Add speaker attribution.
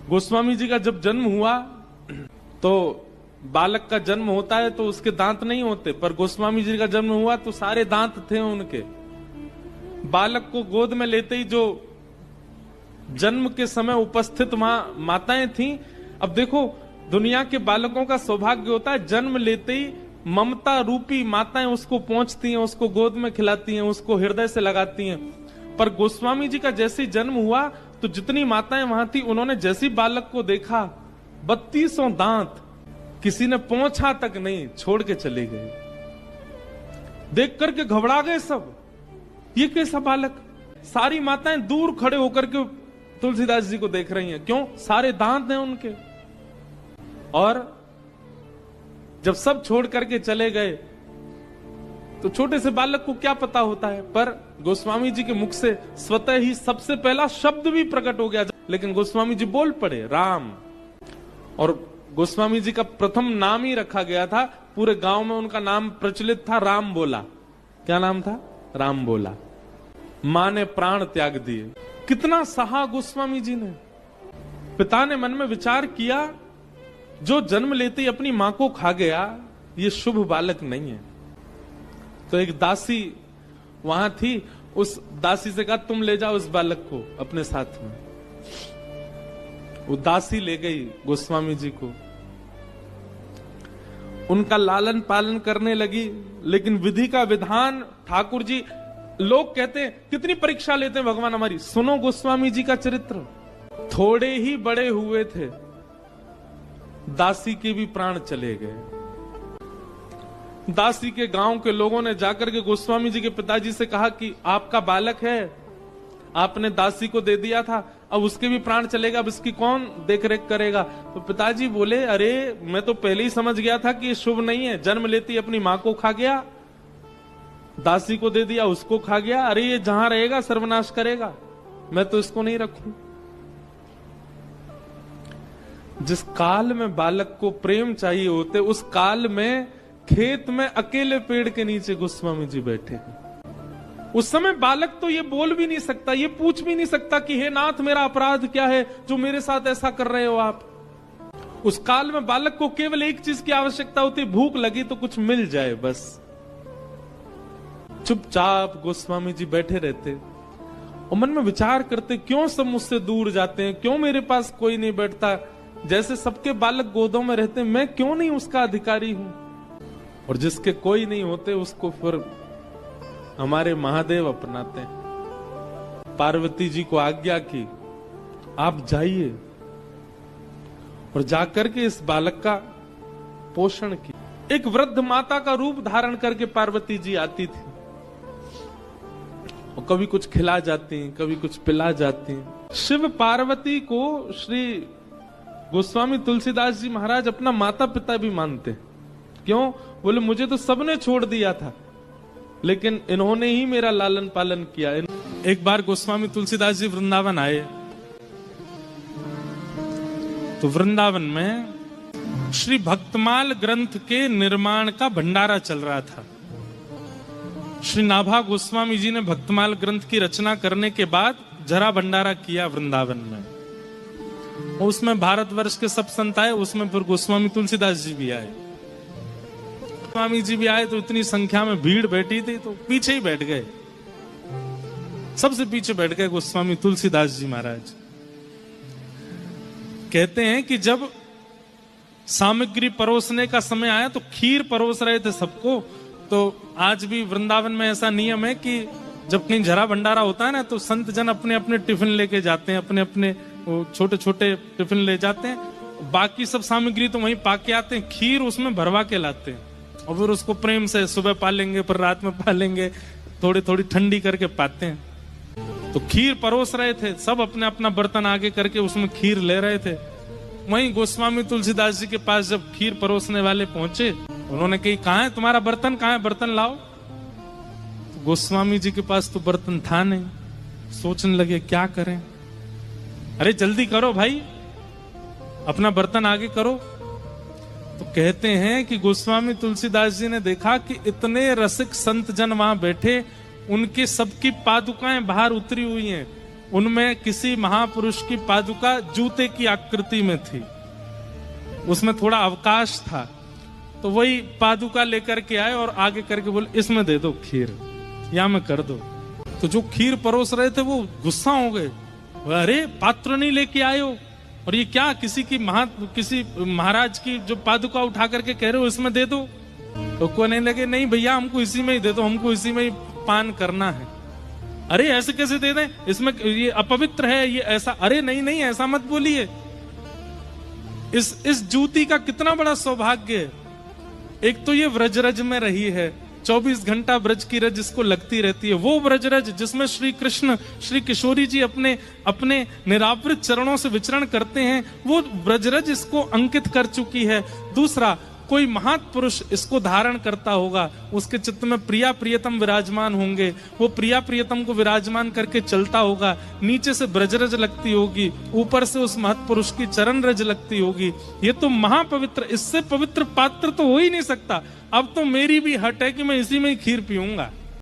Speaker 1: गोस्वामी जी का जब जन्म हुआ तो बालक का जन्म होता है तो उसके दांत नहीं होते, पर गोस्वामी जी का जन्म हुआ तो सारे दांत थे उनके। बालक को गोद में लेते ही जो जन्म के समय उपस्थित वहां माताएं थीं, अब देखो दुनिया के बालकों का सौभाग्य होता है जन्म लेते ही ममता रूपी माताएं उसको पहुंचती हैं, उसको गोद में खिलाती हैं, उसको हृदय से लगाती हैं। पर गोस्वामी जी का जैसे जन्म हुआ तो जितनी माताएं वहां थी, उन्होंने जैसे बालक को देखा 32 दांत, किसी ने पहुंचा तक नहीं, छोड़ के चले गए। देख करके घबरा गए सब, ये कैसा बालक। सारी माताएं दूर खड़े होकर के तुलसीदास जी को देख रही हैं, क्यों? सारे दांत हैं उनके। और जब सब छोड़ करके चले गए तो छोटे से बालक को क्या पता होता है, पर गोस्वामी जी के मुख से स्वतः ही सबसे पहला शब्द भी प्रकट हो गया। लेकिन गोस्वामी जी बोल पड़े राम, और गोस्वामी जी का प्रथम नाम ही रखा गया था, पूरे गांव में उनका नाम प्रचलित था, राम बोला। क्या नाम था? राम बोला। मां ने प्राण त्याग दिए। कितना सहा गोस्वामी जी ने। पिता ने मन में विचार किया, जो जन्म लेते ही अपनी मां को खा गया, ये शुभ बालक नहीं है। तो एक दासी वहां थी, उस दासी से कहा तुम ले जाओ इस बालक को अपने साथ में। वो दासी ले गई गोस्वामी जी को, उनका लालन पालन करने लगी। लेकिन विधि का विधान, ठाकुर जी, लोग कहते हैं कितनी परीक्षा लेते हैं भगवान हमारी। सुनो गोस्वामी जी का चरित्र, थोड़े ही बड़े हुए थे, दासी के भी प्राण चले गए। दासी के गांव के लोगों ने जाकर के गोस्वामी जी के पिताजी से कहा कि आपका बालक है, आपने दासी को दे दिया था, अब उसके भी प्राण चलेगा, अब इसकी कौन देख रेख करेगा? तो पिताजी बोले, अरे मैं तो पहले ही समझ गया था कि ये शुभ नहीं है। जन्म लेती अपनी मां को खा गया, दासी को दे दिया, उसको खा गया, अरे ये जहां रहेगा सर्वनाश करेगा, मैं तो इसको नहीं रखूं। जिस काल में बालक को प्रेम चाहिए होते, उस काल में खेत में अकेले पेड़ के नीचे गोस्वामी जी बैठे हैं। उस समय बालक तो ये बोल भी नहीं सकता, ये पूछ भी नहीं सकता कि हे नाथ मेरा अपराध क्या है जो मेरे साथ ऐसा कर रहे हो आप। उस काल में बालक को केवल एक चीज की आवश्यकता होती, भूख लगी तो कुछ मिल जाए बस। चुपचाप गोस्वामी जी बैठे रहते और मन में विचार करते, क्यों सब मुझसे दूर जाते हैं, क्यों मेरे पास कोई नहीं बैठता, जैसे सबके बालक गोदों में रहते, मैं क्यों नहीं उसका अधिकारी हूं। और जिसके कोई नहीं होते उसको फिर हमारे महादेव अपनाते हैं। पार्वती जी को आज्ञा की, आप जाइए, और जाकर के इस बालक का पोषण किया। एक वृद्ध माता का रूप धारण करके पार्वती जी आती थी, और कभी कुछ खिला जाती हैं, कभी कुछ पिला जाती हैं। शिव पार्वती को श्री गोस्वामी तुलसीदास जी महाराज अपना माता पिता भी मानते। क्यों? बोले मुझे तो सबने छोड़ दिया था, लेकिन इन्होंने ही मेरा लालन पालन किया। एक बार गोस्वामी तुलसीदास जी वृंदावन आए, तो वृंदावन में श्री भक्तमाल ग्रंथ के निर्माण का भंडारा चल रहा था। श्री नाभा गोस्वामी जी ने भक्तमाल ग्रंथ की रचना करने के बाद जरा भंडारा किया वृंदावन में। उसमें भारतवर्ष के सब संत आए, उसमें फिर गोस्वामी तुलसीदास जी भी आए। गोस्वामी जी भी आए तो इतनी संख्या में भीड़ बैठी थी, तो पीछे ही बैठ गए, सबसे पीछे बैठ गए गोस्वामी तुलसीदास जी महाराज। कहते हैं कि जब सामग्री परोसने का समय आया तो खीर परोस रहे थे सबको। तो आज भी वृंदावन में ऐसा नियम है कि जब कहीं जरा भंडारा होता है ना, तो संत जन अपने अपने टिफिन लेके जाते हैं, अपने अपने छोटे छोटे टिफिन ले जाते हैं। बाकी सब सामग्री तो वहीं पाके आते हैं, खीर उसमें भरवा के लाते हैं, और फिर उसको प्रेम से सुबह पालेंगे, फिर रात में पालेंगे, थोड़ी थोड़ी ठंडी करके पाते हैं। तो खीर परोस रहे थे, सब अपने अपना बर्तन आगे करके उसमें खीर ले रहे थे। वहीं गोस्वामी तुलसीदास जी के पास जब खीर परोसने वाले पहुंचे, उन्होंने कही, कहाँ है तुम्हारा बर्तन, कहाँ है, बर्तन लाओ। तो गोस्वामी जी के पास तो बर्तन था नहीं। सोचने लगे क्या करें, अरे जल्दी करो भाई, अपना बर्तन आगे करो। तो कहते हैं कि गोस्वामी तुलसीदास जी ने देखा कि इतने रसिक संत जन वहां बैठे, उनके सबकी पादुकाएं बाहर उतरी हुई हैं, उनमें किसी महापुरुष की पादुका जूते की आकृति में थी, उसमें थोड़ा अवकाश था, तो वही पादुका लेकर के आए और आगे करके बोले इसमें दे दो खीर, या में कर दो। तो जो खीर परोस रहे थे वो गुस्सा हो गए, अरे पात्र नहीं लेके आए हो, और ये क्या किसी महाराज की जो पादुका उठा करके कह रहे हो इसमें दे दो। तो कहने लगे नहीं भैया हमको इसी में ही दे दो, हमको इसी में ही पान करना है। अरे ऐसे कैसे दे दें, इसमें ये अपवित्र है, ये ऐसा। अरे नहीं नहीं ऐसा मत बोलिए, इस जूती का कितना बड़ा सौभाग्य है। एक तो ये व्रजरज में रही है, 24 घंटा ब्रज की रज इसको लगती रहती है, वो ब्रजरज जिसमें श्री कृष्ण श्री किशोरी जी अपने निरावृत चरणों से विचरण करते हैं, वो ब्रजरज इसको अंकित कर चुकी है। दूसरा, कोई महापुरुष इसको धारण करता होगा, उसके चित्त में प्रिया प्रियतम विराजमान होंगे, वो प्रिया प्रियतम को विराजमान करके चलता होगा, नीचे से ब्रजरज लगती होगी, ऊपर से उस महत्पुरुष की चरण रज लगती होगी। ये तो महापवित्र, इससे पवित्र पात्र तो हो ही नहीं सकता। अब तो मेरी भी हट है कि मैं इसी में ही खीर पीऊंगा।